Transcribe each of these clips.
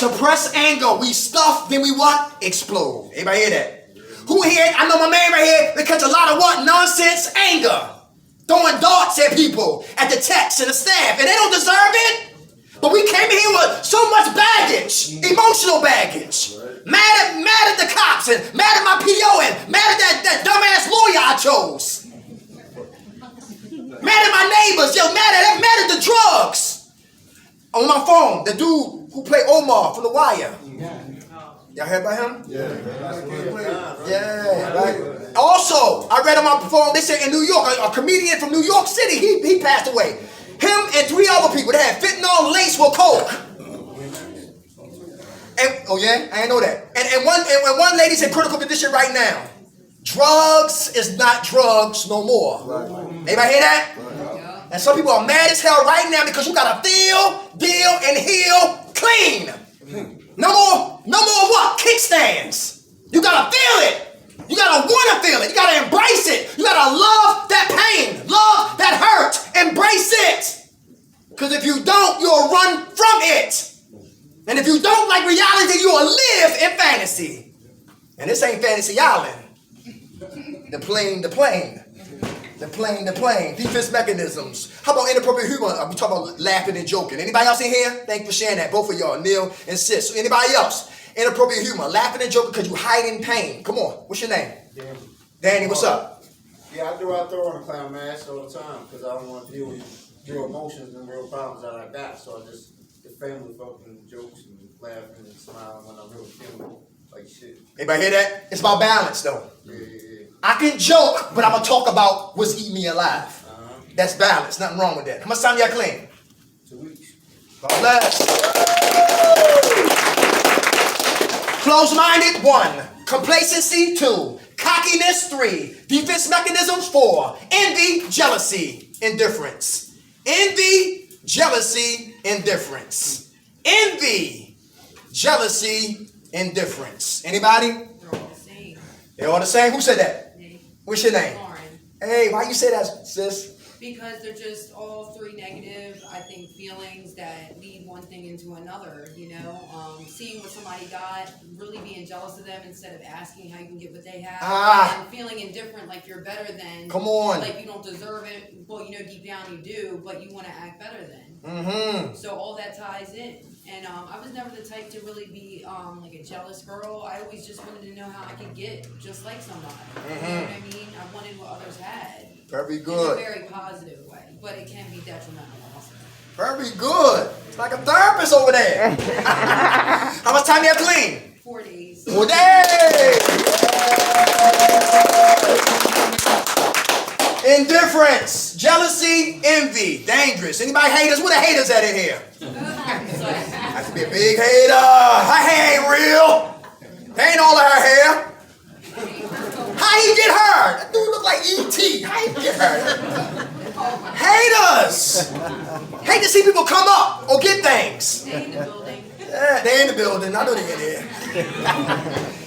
Suppress anger. We stuff, then we what? Explode. Anybody hear that? Who here? I know my man right here. They catch a lot of what? Nonsense, anger. Throwing darts at people, at the techs and the staff, and they don't deserve it. But we came here with so much baggage, emotional baggage. Mad at the cops, and mad at my PO, and mad at that dumbass lawyer I chose. Mad at my neighbors, mad at the drugs. On my phone, the dude who played Omar from The Wire. Y'all heard about him? Yeah. Right. Also, I read on my phone, they said in New York, a comedian from New York City, he passed away. Him and 3 other people, they had fentanyl laced with coke. And, oh yeah? I didn't know that. And one lady's in critical condition right now. Drugs is not drugs no more. Anybody hear that? And some people are mad as hell right now because you gotta feel, deal, and heal clean. No more what? Kickstands. You gotta feel it. You gotta wanna feel it. You gotta embrace it. You gotta love that pain. Love that hurt. Embrace it. Because if you don't, you'll run from it. And if you don't like reality, you will live in fantasy. And this ain't Fantasy Island. The plane. Defense mechanisms. How about inappropriate humor? We talking about laughing and joking. Anybody else in here? Thank you for sharing that. Both of y'all, Neil and Sis. So anybody else? Inappropriate humor, laughing and joking because you hide in pain. Come on. What's your name? Danny, what's up? Yeah, I throw on a clown mask all the time because I don't want to deal with real emotions and real problems that I got. So I just the family fucking jokes and laughing and smiling when I'm really feeling like shit. Anybody hear that? It's about balance though. Yeah. I can joke, but I'm going to talk about what's eating me alive. That's balance. Nothing wrong with that. How much time y'all clean? 2 weeks. God bless. Close-minded, 1. Complacency, 2. Cockiness, 3. Defense mechanisms, 4. Envy, jealousy, indifference. Envy, jealousy, indifference. Envy, jealousy, indifference. Anybody? They're all the same. Who said that? What's your name? Lauren. Hey, why you say that, sis? Because they're just all 3 negative, I think, feelings that lead one thing into another, you know? Seeing what somebody got, really being jealous of them instead of asking how you can get what they have. And feeling indifferent like you're better than. Come on. Like you don't deserve it. Well, you know deep down you do, but you want to act better than. So all that ties in. And I was never the type to really be like a jealous girl. I always just wanted to know how I could get just like somebody. You know what I mean? I wanted what others had. Very good. In a very positive way, but it can be detrimental also. Very good. It's like a therapist over there. How much time you have to clean? 4 days. 4 days. Indifference, jealousy, envy, dangerous. Anybody haters? Where the haters at in here? Has to be a big hater. Her hair ain't real. That ain't all of her hair. How he get hurt? That dude look like E.T. How he get hurt? Haters. Hate to see people come up or get things. They in the building. Yeah, they in the building. I know they in here.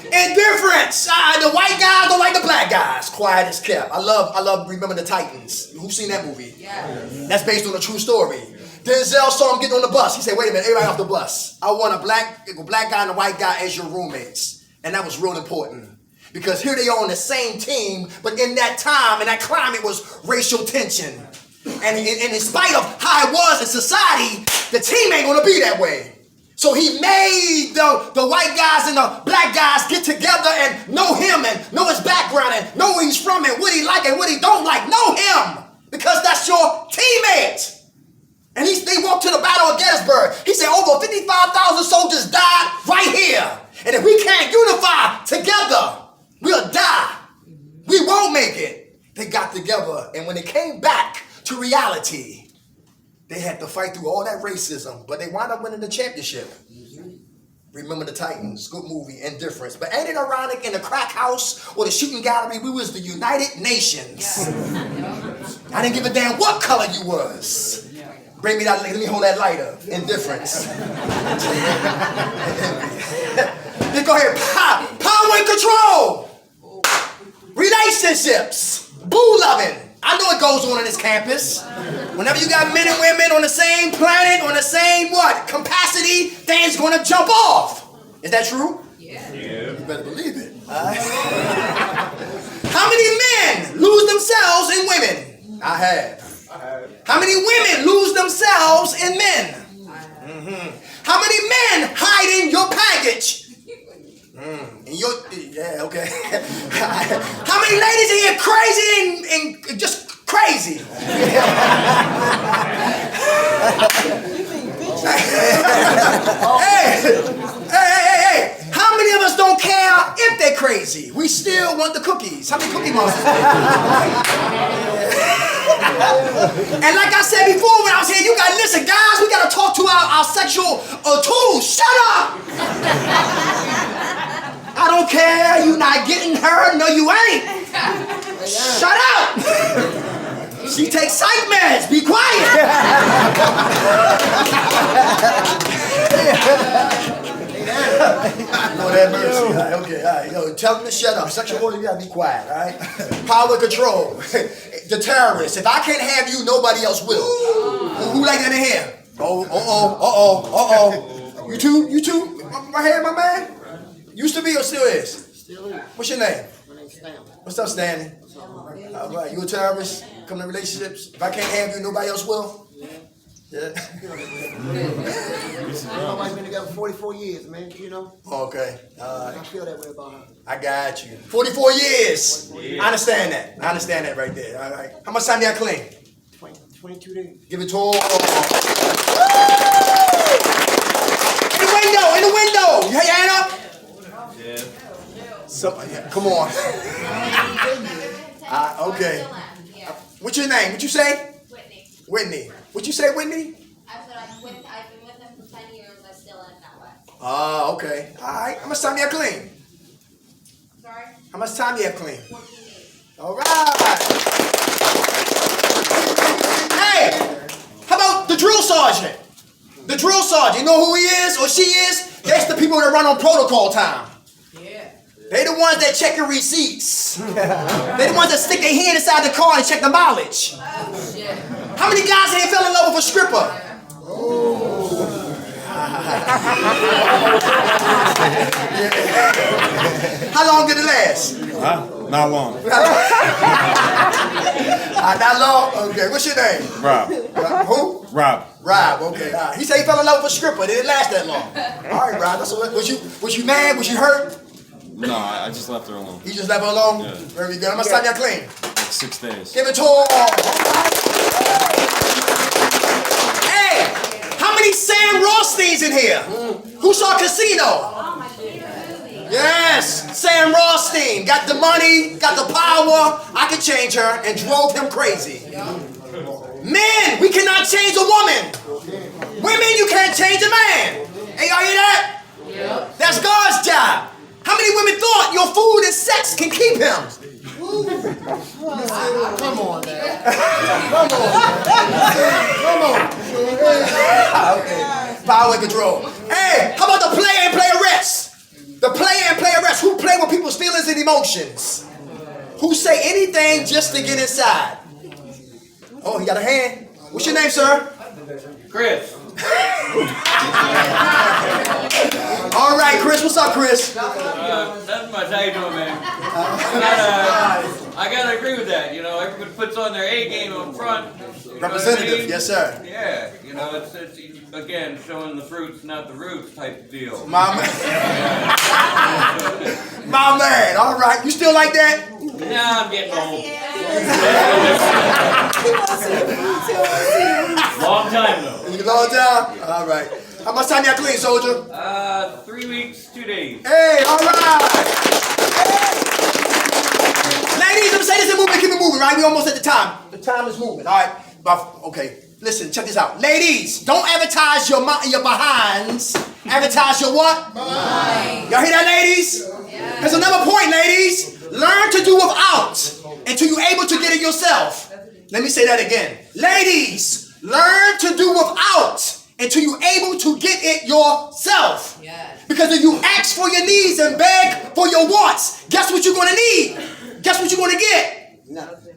Indifference. The white guys don't like the black guys. Quiet as kept. I love Remember the Titans. Who's seen that movie? Yeah. That's based on a true story. Denzel saw him getting on the bus. He said, wait a minute, everybody off the bus. I want a black guy and a white guy as your roommates. And that was real important. Because here they are on the same team, but in that time, and that climate was racial tension. And in spite of how it was in society, the team ain't gonna be that way. So he made the white guys and the black guys get together and know him and know his background and know where he's from and what he like and what he don't like. Know him, because that's your teammate. And they walked to the Battle of Gettysburg. He said over 55,000 soldiers died right here. And if we can't unify together, we'll die. We won't make it. They got together, and when they came back to reality, they had to fight through all that racism, but they wound up winning the championship. Remember the Titans, good movie, Indifference. But ain't it ironic, in the crack house or the shooting gallery, we was the United Nations. I didn't give a damn what color you was. Bring me that, let me hold that lighter. Indifference. Then go ahead, power and control. Relationships, boo loving, I know what goes on in this campus. Whenever you got men and women on the same planet, on the same capacity, things gonna jump off. Is that true? Yeah. You better believe it. How many men lose themselves in women? I have. How many women lose themselves in men? How many men hide in your package? Yeah, okay. How many ladies in here crazy and just crazy? Hey. How many of us don't care if they're crazy? We still want the cookies. How many cookie monsters? And like I said before when I was here, you gotta listen, guys, we gotta talk to our sexual tools. Shut up! I don't care, you not getting her, no you ain't. Shut up! She takes psych meds, be quiet! Lord have mercy. All right, okay, all right. Yo, tell them to shut up. Sexual order, you gotta be quiet, all right? Power control. The terrorists. If I can't have you, nobody else will. Who like that in here? You too? Right here, my man? Used to be or still is? Still is. What's your name? My name's Stanley. What's up, Stanley? All right, you a terrorist? Come to relationships. If I can't have you, nobody else will? Yeah. Nobody's been together 44 years, man, you know? Okay. I feel that way about her. I got you. 44 years. I understand that right there. All right. How much time you got clean? 22 days. Give it to him. In the window. You have your hand up? Yeah. Come on. Okay. What's your name? What you say? Whitney. What you say, Whitney? I said I've been with him for 10 years. I still am that way. Okay. All right. How much time you have clean? Sorry? How much time you have clean? 14 days. All right. Hey, how about the drill sergeant? The drill sergeant, you know who he is or she is? That's the people that run on protocol time. Yeah. They the ones that check your receipts. They the ones that stick their hand inside the car and check the mileage. Oh, shit. How many guys in here fell in love with a stripper? How long did it last? Not long. Not long? Okay, what's your name? Rob. Who? Rob. Rob, okay. He said he fell in love with a stripper. It didn't last that long. All right, Rob. Was you mad? Was you hurt? No, I just left her alone. You just left her alone? Yeah. Very good. How much time y'all clean? Like 6 days. Give it to her. Hey, how many Sam Rothsteins in here? Who saw Casino? Oh, my favorite movie. Yes, Sam Rothstein. Got the money, got the power. I could change her and drove him crazy. Men, we cannot change a woman. Women, you can't change a man. Hey, y'all hear that? Yeah. That's God's job. How many women thought your food and sex can keep him? Come on, man. Okay. Power and control. Hey, how about the player and playeress? The player and playeress who play with people's feelings and emotions. Who say anything just to get inside. Oh, he got a hand. What's your name, sir? Chris. All right, Chris. What's up, Chris? Nothing much. How you doing, man? I gotta agree with that. You know, everybody puts on their A game up front. You know what I Representative. mean? Yes, sir. Yeah. You know, it's again showing the fruits, not the roots type deal. My man. My man. All right. You still like that? Nah, I'm getting old. Long time though. You long time? All right. How much time y'all clean, soldier? 3 weeks, 2 days. Hey, all right. Ladies, I'm saying this and moving, keep it moving, right? We almost at the time. The time is moving, all right? Okay, listen, check this out. Ladies, don't advertise your behinds. Advertise your what? Behind. Y'all hear that, ladies? Yeah. There's another point, ladies. Learn to do without until you're able to get it yourself. Let me say that again. Ladies, learn to do without until you're able to get it yourself. Yes. Because if you ask for your needs and beg for your wants, guess what you're going to need? Guess what you're going to get? Nothing.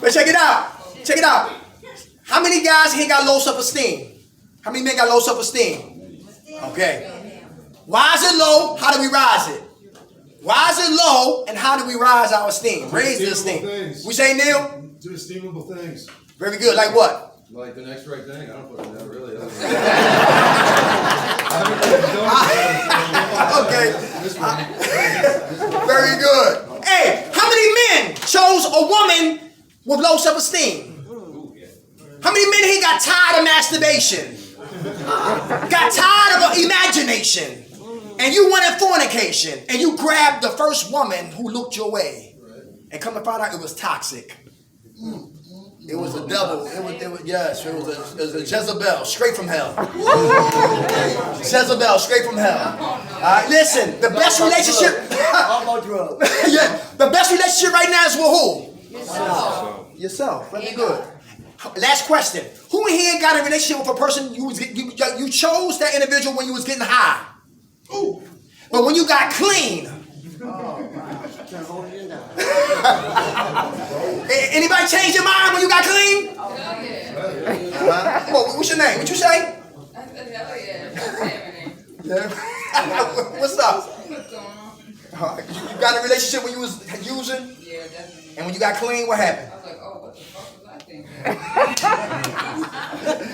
But check it out. Check it out. How many guys here got low self-esteem? How many men got low self-esteem? Okay. Why is it low? How do we rise it? Why is it low, and how do we rise our esteem? Raise the esteem. We say, Neil? Do esteemable things. Very good. Like what? Like the next right thing. I don't put it down, really. Okay. Very good. Hey, how many men chose a woman with low self-esteem? How many men here got tired of masturbation? Got tired of imagination? And you wanted fornication, and you grabbed the first woman who looked your way, and come to find out it was toxic. It was a devil. It was a Jezebel, straight from hell. Jezebel, straight from hell. All right, listen, the best relationship. Yeah, the best relationship right now is with who? Yourself. Very good. Last question. Who in here got a relationship with a person you chose that individual when you was getting high? Ooh. But when you got clean. Anybody change your mind when you got clean? Oh, yeah. What's your name? What you say? I said, hell yeah. Yeah. What's up? What's going on? You got a relationship when you was using? Yeah, definitely. And when you got clean, what happened? I was like, oh, what the fuck was I thinking?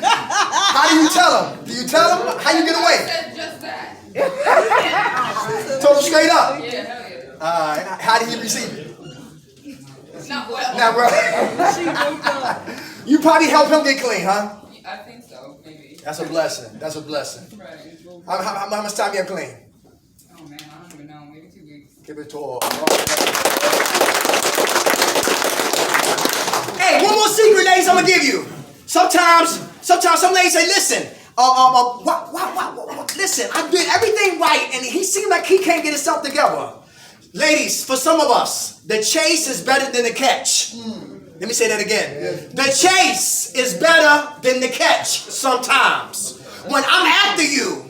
How do you tell them? Do you tell them? How you get I away? said just that. Told them straight up. Yeah, hell yeah. How did he receive it? Not well. Now, bro. You probably helped him get clean, huh? I think so, maybe. That's a blessing. That's a blessing. Right. How much time you have clean? Oh man, I don't even know. Maybe 2 weeks. Give it to her. Hey, one more secret, ladies, I'm gonna give you. Sometimes some ladies say, listen, listen, I did everything right, and he seemed like he can't get himself together. Ladies, for some of us, the chase is better than the catch. Let me say that again. The chase is better than the catch sometimes. When I'm after you,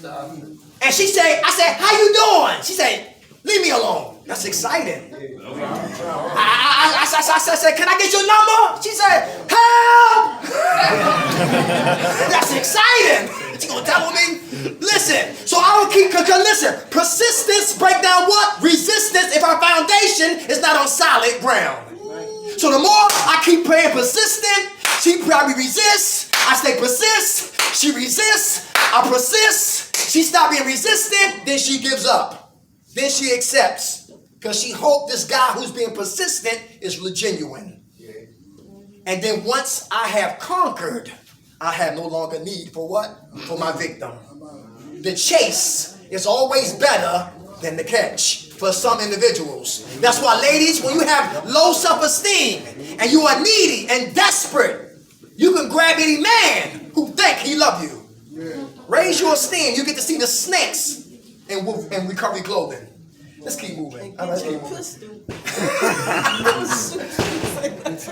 and I said, how you doing? She said, leave me alone. That's exciting. I said, can I get your number? She said, help! That's exciting. She gonna tell me? Listen, so I will keep, listen, persistence break down what? Resistance if our foundation is not on solid ground. So the more I keep praying persistent, she probably resists. I stay persist. She resists. I persist. She stops being resistant. Then she gives up. Then she accepts. Because she hoped this guy who's being persistent is genuine. And then once I have conquered, I have no longer need for what? For my victim. The chase is always better than the catch for some individuals. That's why, ladies, when you have low self-esteem and you are needy and desperate, you can grab any man who think he love you. Raise your esteem. You get to see the snakes in recovery clothing. Let's keep moving. Let's keep moving.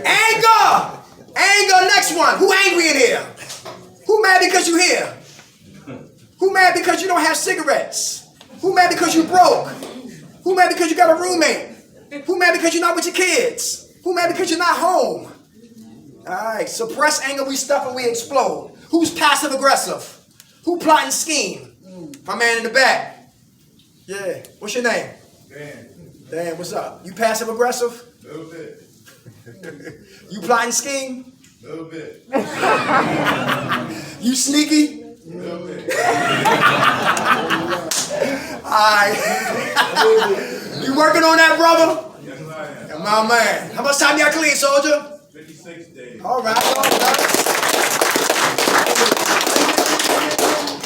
Anger. Anger, next one. Who angry in here? Who mad because you here? Who mad because you don't have cigarettes? Who mad because you broke? Who mad because you got a roommate? Who mad because you're not with your kids? Who mad because you're not home? All right, suppress anger, we stuff and we explode. Who's passive aggressive? Who plot and scheme? My man in the back. Yeah, what's your name? Dan, what's up? You passive aggressive? A little bit. You plot and scheme? A little bit. You sneaky? A little bit. Alright. You working on that, brother? Yes, I am. My man. How much time you got clean, soldier? 56 days. All right.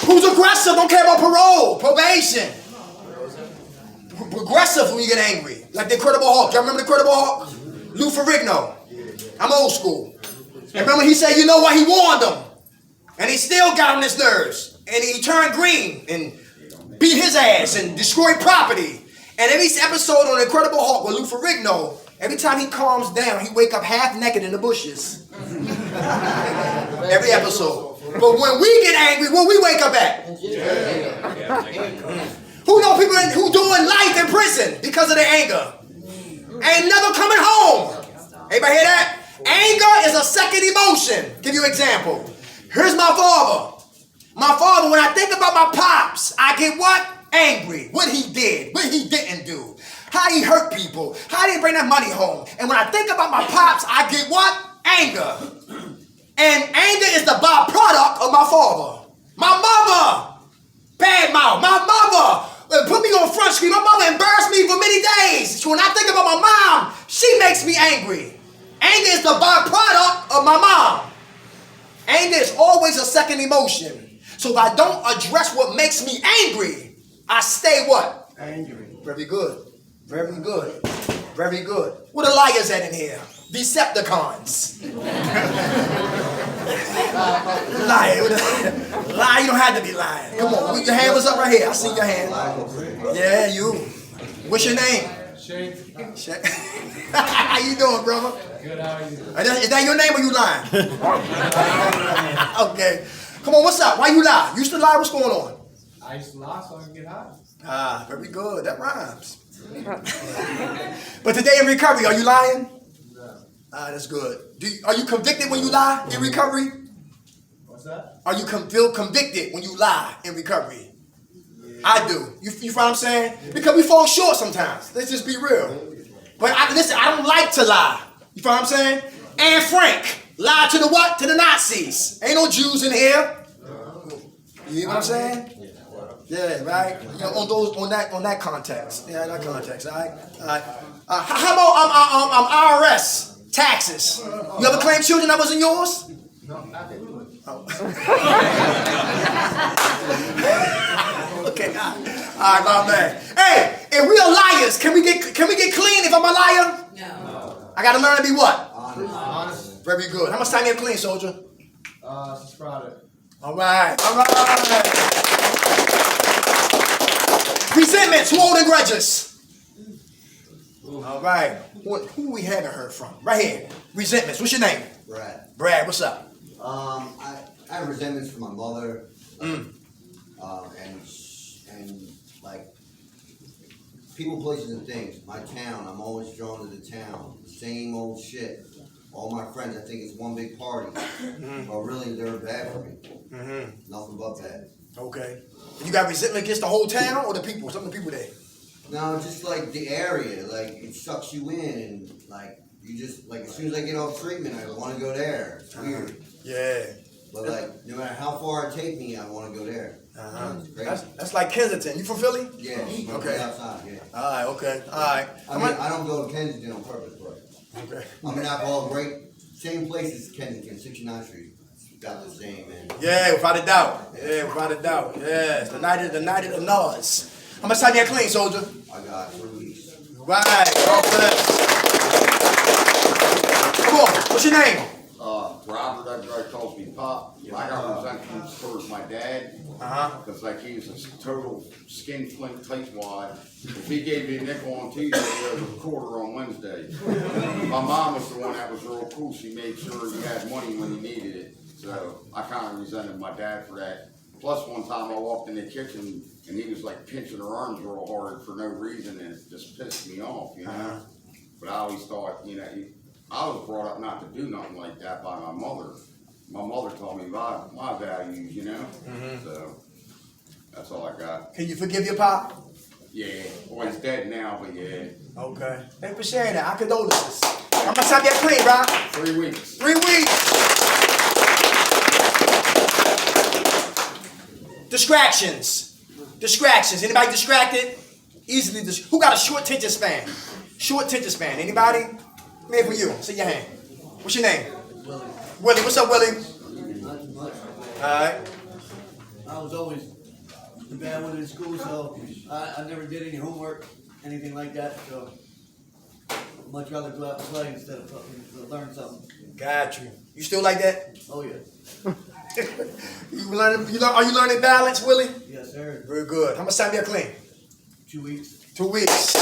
Who's aggressive? Don't care about parole, probation. Aggressive when you get angry. Like the Incredible Hulk. Y'all remember the Incredible Hulk? Lou Ferrigno. I'm old school. And remember he said, you know what? He warned them. And he still got on his nerves. And he turned green and beat his ass and destroyed property. And every episode on Incredible Hulk with Lou Ferrigno, every time he calms down, he wake up half naked in the bushes. Every episode. But when we get angry, where we wake up at? Who know people who doing life in prison because of their anger? Ain't never coming home. Everybody hear that? Anger is a second emotion. Give you an example. Here's my father. My father, when I think about my pops, I get what? Angry. What he did, what he didn't do. How he hurt people. How he didn't bring that money home. And when I think about my pops, I get what? Anger. And anger is the byproduct of my father. My mother, bad mouth. My mother put me on front screen. My mother embarrassed me for many days. So when I think about my mom, she makes me angry. Anger is the byproduct of my mom. Anger is always a second emotion. So if I don't address what makes me angry, I stay what? Angry. Very good. Very good. Very good. What are liars at in here? Decepticons. Liar. Lie, you don't have to be lying. Come on, your hand was up right here. I see your hand. Yeah, you. What's your name? Shane. How you doing, brother? Good, how are you? Is that your name or you lying? Okay. Come on, what's up? Why you lie? You used to lie? What's going on? I used to lie so I can get high. Ah, very good. That rhymes. But today in recovery, are you lying? No. Ah, that's good. Are you convicted when you lie in recovery? What's that? Are you feel convicted when you lie in recovery? Yeah. I do. You know what I'm saying? Because we fall short sometimes. Let's just be real. But listen, I don't like to lie. You know what I'm saying? Anne Frank lied to the what? To the Nazis. Ain't no Jews in here. You hear what I'm saying? Yeah, right. You know, on that context. Yeah, that context. All right. How about IRS taxes? You ever claimed children that wasn't yours? No, not that good. Oh. Okay. All right, my man. Hey, if we are liars, can we get clean if I'm a liar? No. I gotta learn to be what? Honest. Very good. How much time you have clean, soldier? Since Friday. All right. All right. Resentments, who holding grudges? All right. Who we haven't heard from? Right here. Resentments. What's your name? Brad. Brad, what's up? I have resentments for my mother. And like people, places, and things. My town. I'm always drawn to the town. Same old shit. All my friends, I think it's one big party. But really, they're bad for me. Nothing but bad. Okay. You got resentment against the whole town or the people? Some of the people there? No, just like the area. Like it sucks you in, and like you just like as soon as I get off treatment, I want to go there. It's weird. Yeah. But like no matter how far it take me, I want to go there. That's like Kensington. You from Philly? Yeah. Okay. Outside. Yeah. All right. Okay. All right. I mean, I don't go to Kensington on purpose, but okay. I'm an alcoholic. Right, same place as Kensington, 69th Street. Got the same, man. Yeah, without a doubt. Yeah, without a doubt. Yes, the night of the Nards. How much time you have clean, soldier? I got 3 weeks. Right. God bless. Come on. What's your name? Robert, everybody calls me Pop. I got resentment towards my dad. Because like he was a total skin flint tightwad. If he gave me a nickel on Tuesday, it was a quarter on Wednesday. My mom was the one that was real cool. She made sure he had money when he needed it. So I kind of resented my dad for that. Plus one time I walked in the kitchen and he was like pinching her arms real hard for no reason and it just pissed me off, you know. But I always thought, you know, I was brought up not to do nothing like that by my mother. My mother taught me my values, you know. So that's all I got. Can you forgive your pop? Yeah. Well, he's dead now, but yeah. Okay. Thanks for sharing that. Our condolences. How much time you have clean, bro? 3 weeks. 3 weeks. Distractions. Anybody distracted? Easily who got a short attention span? Short attention span. Anybody? Maybe for you. See your hand. What's your name? Willie. What's up, Willie? Nothing much. Alright. I was always the bad one in school, so I never did any homework, anything like that, so I'd much rather go out and play instead of learn something. Got you. You still like that? Oh, yeah. Are you learning balance, Willie? Yes, sir. Very good. How much time you have clean? 2 weeks. 2 weeks.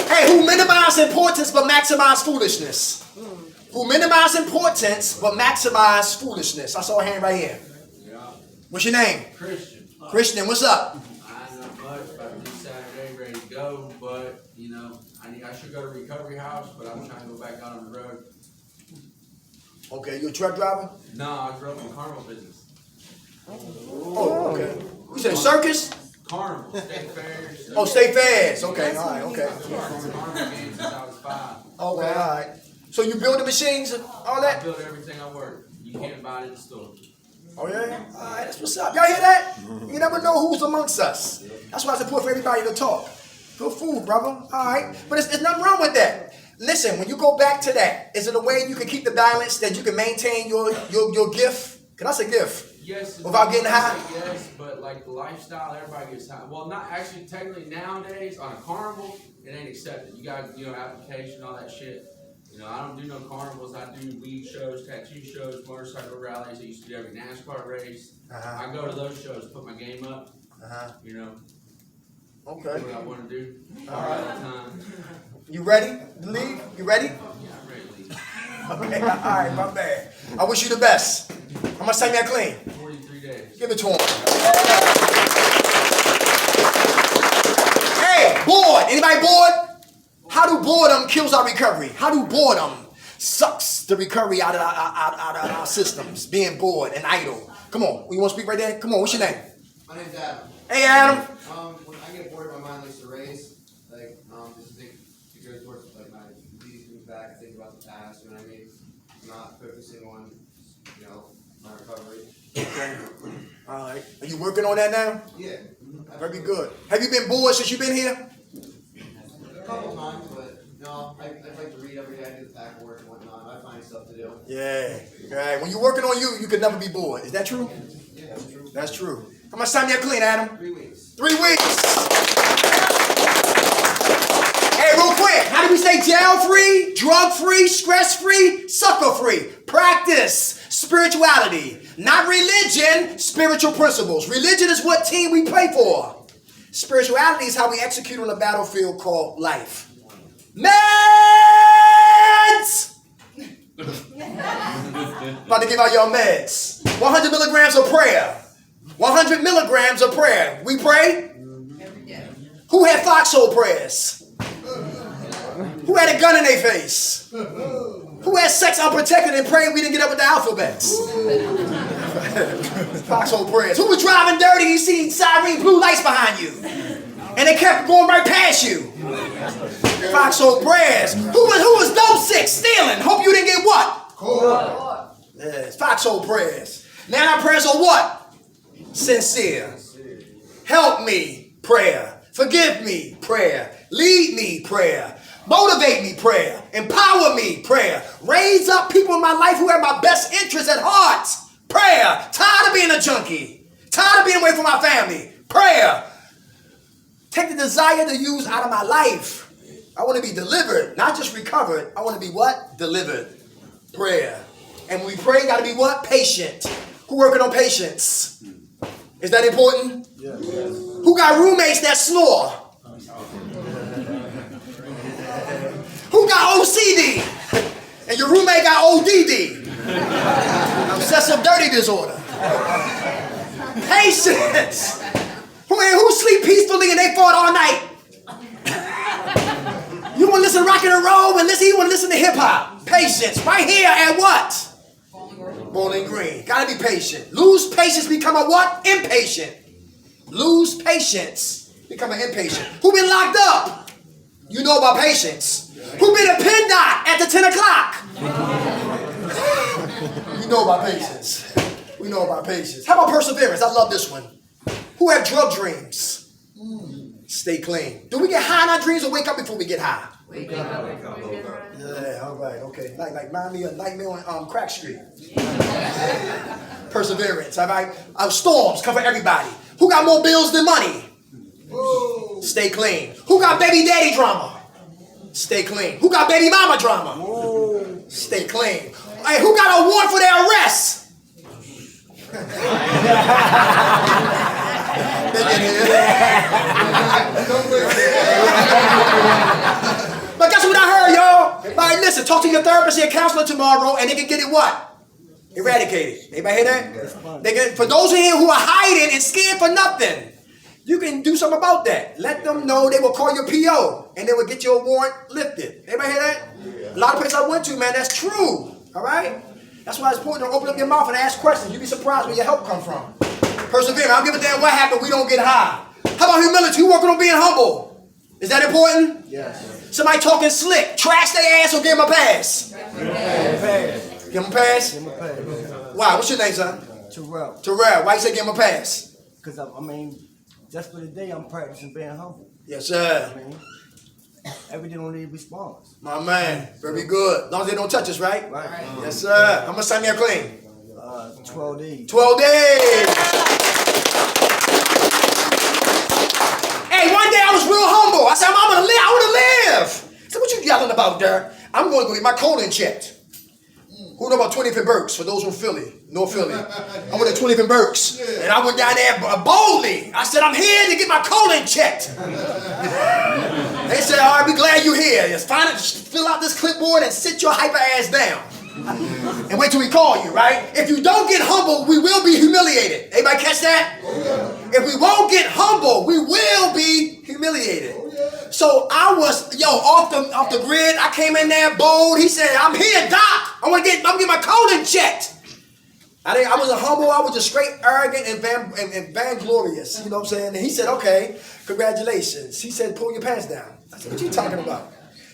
Hey, who minimize importance but maximize foolishness? who minimize importance but maximize foolishness. I saw a hand right here. Yeah. What's your name? Christian. Christian, what's up? I not much, about to be Saturday, ready to go, but, you know, I should go to recovery house, but I'm trying to go back out on the road. Okay, you a truck driver? No, I grew up in the carnival business. Oh, okay. You said circus? Carnival, state fairs. Oh, state fairs. Okay, all right, okay. I've been on carnival games since I was 5. Okay, all right. So you build the machines and all I that? build everything I work. You can't buy it at the store. Oh, yeah? All right, that's what's up. Y'all hear that? You never know who's amongst us. That's why it's important for everybody to talk. Good food, brother. All right. But there's nothing wrong with that. Listen, when you go back to that, is it a way you can keep the balance that you can maintain your gift? Because that's a gift. Yes. Without getting high? Yes, but like the lifestyle, everybody gets high. Well, not actually, technically nowadays on a carnival, it ain't accepted. You got, application, all that shit. You know, I don't do no carnivals. I do weed shows, tattoo shows, motorcycle rallies. I used to do every NASCAR race. I go to those shows, put my game up. You know. Okay. Do what I want to do. All right. All the time. You ready to leave? You ready? Yeah, I'm ready to leave. Okay, all right, my bad. I wish you the best. How much time you got clean? 43 days. Give it to him. Hey, bored. Anybody bored? How do boredom kills our recovery? How do boredom sucks the recovery out of our systems? Being bored and idle. Come on, you want to speak right there? Come on, what's your name? My name's Adam. Hey, Adam. When I get bored, my mind likes to race. Like, just think to go towards like my these things back, think about the past. You know what I mean? I'm not focusing on, my recovery. Okay. All right. Are you working on that now? Yeah. Very good. Have you been bored since you've been here? A couple times, but no, I like to read every day. I do the pack work and whatnot. I find stuff to do. Yeah. Right. When you're working on you, you could never be bored. Is that true? Yeah, that's true. That's true. How much time you got clean, Adam? 3 weeks. 3 weeks. Hey, real quick. How do we stay jail-free, drug-free, stress-free, sucker-free? Practice spirituality. Not religion, spiritual principles. Religion is what team we play for. Spirituality is how we execute on a battlefield called life. Meds! About to give out your meds. 100 milligrams of prayer. 100 milligrams of prayer. We pray? Who had foxhole prayers? Who had a gun in their face? Who had sex unprotected and prayed we didn't get up with the alphabets? Foxhole prayers. Who was driving dirty? You see siren blue lights behind you. And they kept going right past you. Foxhole prayers. Who was dope sick, stealing? Hope you didn't get what? Caught. Yes, foxhole prayers. Now our prayers are what? Sincere. Help me, prayer. Forgive me, prayer. Lead me, prayer. Motivate me, prayer. Empower me, prayer. Raise up people in my life who have my best interests at heart. Prayer. Tired of being a junkie. Tired of being away from my family. Prayer. Take the desire to use out of my life. I want to be delivered, not just recovered. I want to be what? Delivered. Prayer. And when we pray, got to be what? Patient. Who working on patience? Is that important? Yes. Who got roommates that snore? Who got OCD? And your roommate got ODD. Obsessive dirty disorder. Patience. Who sleep peacefully and they fought all night? You want to listen to rock and roll and you want to listen to hip hop. Patience. Right here at what? Bowling Green. Gotta be patient. Lose patience, become a what? Impatient. Lose patience, become an impatient. Who been locked up? You know about patience. Who been a pin dot at the 10 o'clock? You know about patience. We know about patience. How about perseverance? I love this one. Who have drug dreams? Stay clean. Do we get high in our dreams or wake up before we get high? Wake up before we get high. Yeah, all right, okay. Like remind me of Nightmare on Crack Street. Perseverance, all right? Storms come for everybody. Who got more bills than money? Whoa. Stay clean. Who got baby daddy drama? Stay clean. Who got baby mama drama? Whoa. Stay clean. Hey, who got a warrant for their arrest? But guess what I heard, y'all? Right, listen, talk to your therapist, your counselor tomorrow, and they can get it what? Eradicated. Anybody hear that? They can, for those in here who are hiding and scared for nothing, you can do something about that. Let them know. They will call your PO, and they will get your warrant lifted. Anybody hear that? A lot of places I went to, man, that's true. All right? That's why it's important to open up your mouth and ask questions. You'd be surprised where your help come from. Persevere. I don't give a damn what happened. We don't get high. How about humility? Who working on being humble? Is that important? Yes. Somebody talking slick, trash their ass or give them a pass? Give them a pass. Give them a pass? Give him a pass. Why? What's your name, son? Terrell. Terrell. Why you say give him a pass? Because I mean, just for the day, I'm practicing being humble. Yes, sir. I mean, everything don't need response. My man. Very good. As long as they don't touch us, right? Right. Yes, sir. How much time you have clean? 12 days. 12 days. Hey, one day I was real humble. I said, I'm gonna live. I want to live. I said, what you yelling about, Derek? I'm going to go get my colon checked. Who know about 20th and Berks? For those from Philly, North Philly. I went to 20th and Berks, and I went down there boldly. I said, I'm here to get my colon checked. They said, all right, we glad you're here. Just fill out this clipboard and sit your hyper ass down. And wait till we call you, right? If you don't get humble, we will be humiliated. Anybody catch that? If we won't get humble, we will be humiliated. So I was, off the grid. I came in there bold. He said, I'm here, Doc. I'm get my colon checked. I wasn't humble. I was just straight arrogant and vainglorious. You know what I'm saying? And he said, okay, congratulations. He said, pull your pants down. I said, what you talking about?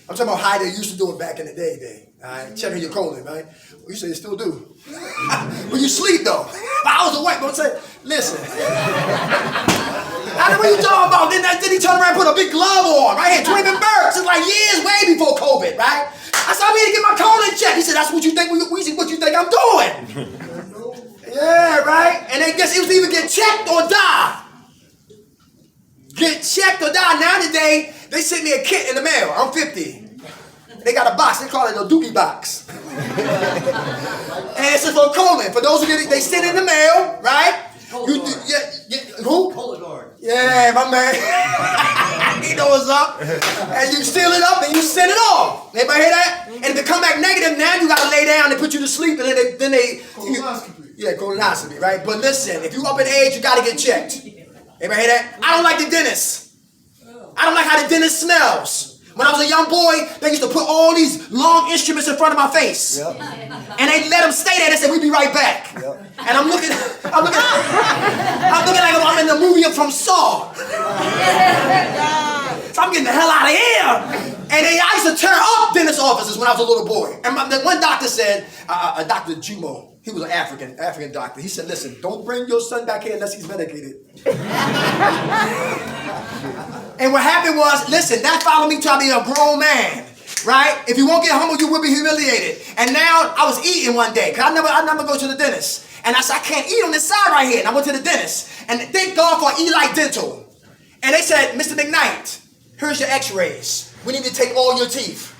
I'm talking about how they used to do it back in the day. All right, checking your colon, right? Well, you say you still do. But you sleep though. I was awake, but I said, listen. I know what you talking about. Then he turned around and put a big glove on, right here, 20 Berks. It's like years way before COVID, right? I said, I'm here to get my colon checked. He said, that's what you think what you think I'm doing. Yeah, right? And I guess it was either get checked or die. Get checked or die. Now today, they sent me a kit in the mail. I'm 50. They got a box. They call it a dookie box. And it's for colon. For those who get it, they send it in the mail, right? Who? Color. Yeah, my man. He knows what's up. And you seal it up and you send it off. Anybody hear that? And if it come back negative, now you got to lay down and put you to sleep. And then they colonoscopy, right? But listen, if you up in age, you got to get checked. Anybody hear that? I don't like the dentist. I don't like how the dentist smells. When I was a young boy, they used to put all these long instruments in front of my face. Yep. And they let them stay there. They said, we'll be right back. Yep. And I'm looking like I'm in the movie from Saw. So I'm getting the hell out of here. And I used to tear up dentist offices when I was a little boy. And one doctor said, Dr. Jumo, he was an African doctor. He said, listen, don't bring your son back here unless he's medicated. And what happened was, listen, that followed me till I be a grown man, right? If you won't get humble, you will be humiliated. And now I was eating one day, because I never go to the dentist. And I said, I can't eat on this side right here. And I went to the dentist. And thank God for Eli Dental. And they said, Mr. McKnight, here's your x-rays. We need to take all your teeth.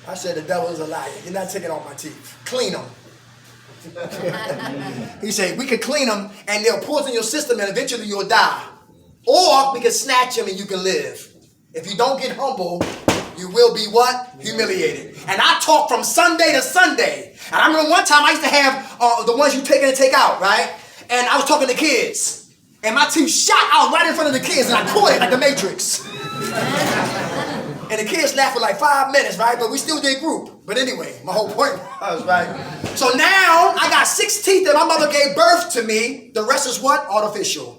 I said, the devil is a liar. You're not taking all my teeth. Clean them. He said, we can clean them and they'll poison your system and eventually you'll die. Or we can snatch them and you can live. If you don't get humble, you will be what? Humiliated. And I talk from Sunday to Sunday. And I remember one time I used to have the ones you take in and take out, right? And I was talking to kids. And my teeth shot out right in front of the kids and I caught it like the Matrix. And the kids laughed for like 5 minutes, right? But we still did group. But anyway, my whole point was, right? So now I got 6 teeth that my mother gave birth to me. The rest is what? Artificial.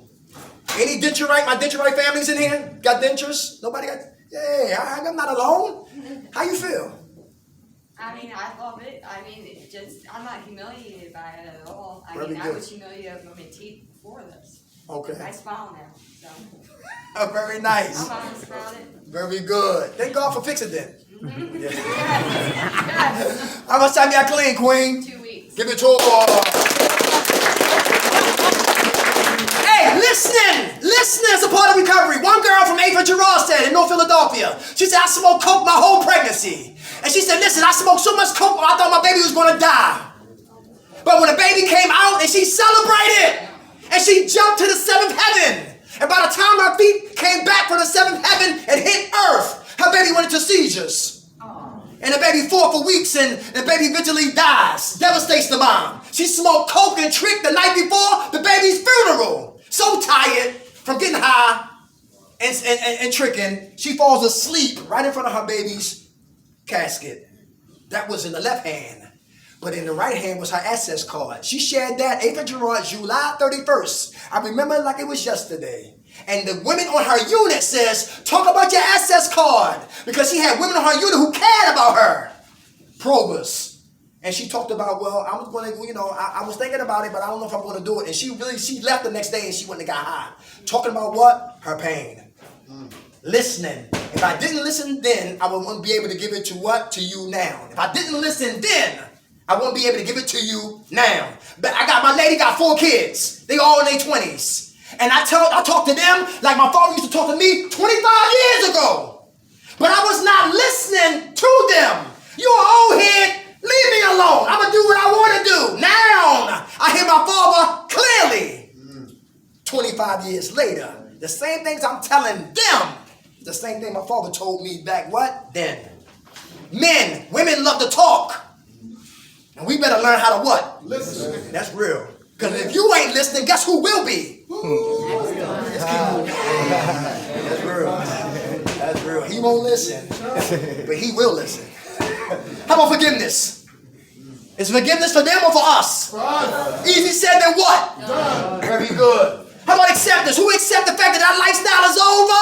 Any denturite? My denturite family's in here? Got dentures? Nobody got? Yeah, I'm not alone. How you feel? I mean, I love it. I mean, it just, I'm not humiliated by it at all. I Very mean, good. I was humiliated with my teeth before this. Okay. I smile now, so. Oh, very nice. I'm honest about it. Very good. Thank God for fixing that. Mm-hmm. Yeah. Yes. How much time you got clean, Queen? 2 weeks. Give it to her. Hey, listening is a part of recovery. One girl from Ava Gerard said in North Philadelphia, she said, I smoked coke my whole pregnancy. And she said, listen, I smoked so much coke, I thought my baby was going to die. But when the baby came out and she celebrated, and she jumped to the 7th heaven, and by the time her feet came back from the 7th heaven and hit earth, her baby went into seizures. And the baby fought for weeks and the baby eventually dies. Devastates the mom. She smoked coke and trick the night before the baby's funeral. So tired from getting high and tricking, she falls asleep right in front of her baby's casket. That was in the left hand. But in the right hand was her access card. She shared that 8th of July 31st. I remember it like it was yesterday. And the women on her unit says, talk about your access card. Because she had women on her unit who cared about her. Probers. And she talked about, well, I was going to, I was thinking about it, but I don't know if I'm going to do it. And she left the next day and she went and got high. Talking about what? Her pain. Listening. If I didn't listen then, I wouldn't be able to give it to what? To you now. If I didn't listen then, I won't be able to give it to you now. But my lady got 4 kids. They all in their 20s. And I talk to them like my father used to talk to me 25 years ago. But I was not listening to them. You are old head. Leave me alone. I'm going to do what I want to do. Now I hear my father clearly. 25 years later, the same things I'm telling them, the same thing my father told me back what? Then. Men, women love to talk. And we better learn how to what? Listen. That's real. Because if you ain't listening, guess who will be? That's real. That's real. He won't listen, but he will listen. How about forgiveness? Is forgiveness for them or for us? Easy said than what? Very good. How about acceptance? Who accept the fact that our lifestyle is over?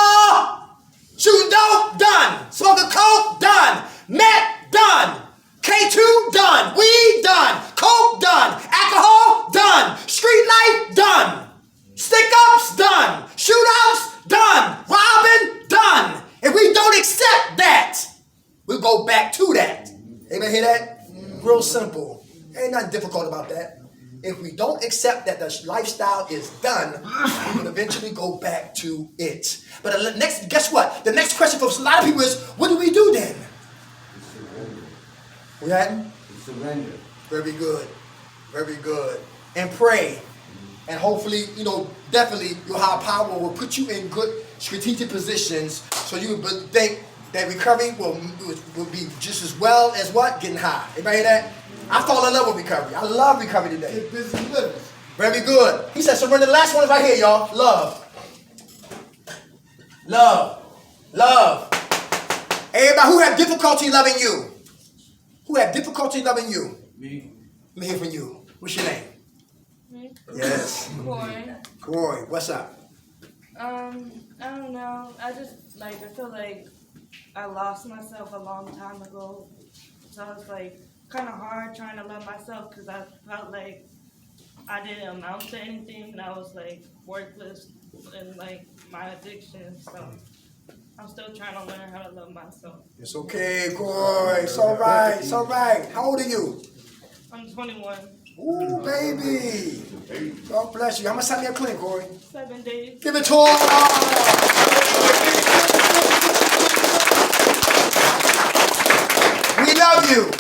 Shooting dope? Done. Smoking coke? Done. Meth? Done. K2? Done. Weed? Done. Coke? Done. Alcohol? Done. Street life? Done. Stick-ups? Done. Shootouts? Done. Robbing? Done. If we don't accept that, we'll go back to that. Anybody hear that? Real simple. Ain't nothing difficult about that. If we don't accept that the lifestyle is done, we will eventually go back to it. But guess what? The next question for a lot of people is, what do we do then? We hadn't? Surrender. Very good. Very good. And pray. And hopefully, definitely your higher power will put you in good strategic positions so you would think that recovery will be just as well as what? Getting high. Everybody hear that? I fall in love with recovery. I love recovery today. Get busy living. Very good. He said surrender. The last one is right here, y'all. Love. Love. Love. Everybody who have difficulty loving you. Who have difficulty loving you? Me. Let me hear from you. What's your name? Me. Yes. Corey, what's up? I don't know. I feel like I lost myself a long time ago. So it's kind of hard trying to love myself because I felt like I didn't amount to anything and I was worthless in my addiction. So I'm still trying to learn how to love myself. It's okay, Corey. It's all right. It's all right. How old are you? I'm 21. Ooh, baby. God bless you. How much time you have clean, Corey? 7 days. Give it to him. We love you.